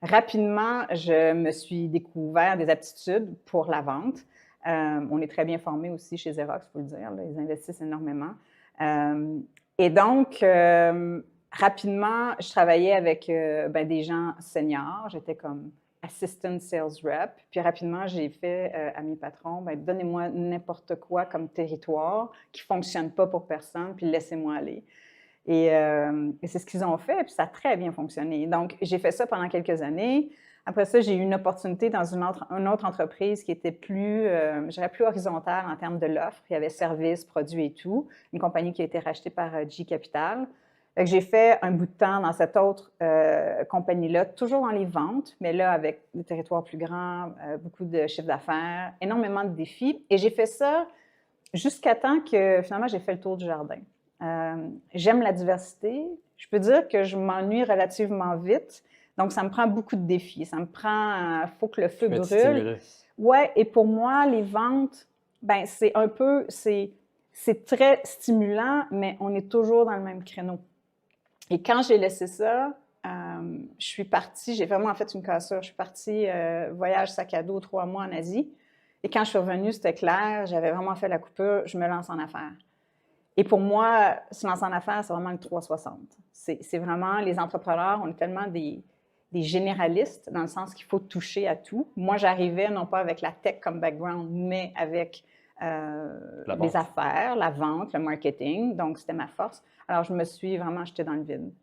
Rapidement, je me suis découvert des aptitudes pour la vente. On est très bien formés aussi chez Xerox, il faut le dire, là, ils investissent énormément. Euh, et donc, rapidement, je travaillais avec des gens seniors. J'étais comme assistant sales rep. Puis rapidement, j'ai fait à mes patrons, donnez-moi n'importe quoi comme territoire qui ne fonctionne pas pour personne, puis laissez-moi aller. Et c'est ce qu'ils ont fait, puis ça a très bien fonctionné. Donc, j'ai fait ça pendant quelques années. Après ça, j'ai eu une opportunité dans une autre entreprise qui était plus, je dirais, plus horizontale en termes de l'offre. Il y avait services, produits et tout. Une compagnie qui a été rachetée par G Capital. J'ai fait un bout de temps dans cette autre compagnie-là, toujours dans les ventes, mais là, avec des territoires plus grands, beaucoup de chiffres d'affaires, énormément de défis. Et j'ai fait ça jusqu'à temps que, finalement, j'ai fait le tour du jardin. J'aime la diversité. Je peux dire que je m'ennuie relativement vite. Donc, ça me prend beaucoup de défis. Ça me prend, faut que le feu Tu veux être brûle. stimulé. Ouais, et pour moi, les ventes, c'est un peu, c'est très stimulant, mais on est toujours dans le même créneau. Et quand j'ai laissé ça, je suis partie, j'ai vraiment fait une cassure. Je suis partie voyage sac à dos 3 mois en Asie. Et quand je suis revenue, c'était clair, j'avais vraiment fait la coupure, je me lance en affaires. Et pour moi, se lancer en affaires, c'est vraiment le 360. C'est vraiment, les entrepreneurs, on est tellement des généralistes, dans le sens qu'il faut toucher à tout. Moi, j'arrivais non pas avec la tech comme background, mais avec La les vente. affaires, la vente, le marketing. Donc, c'était ma force. Alors, je me suis vraiment jetée dans le vide.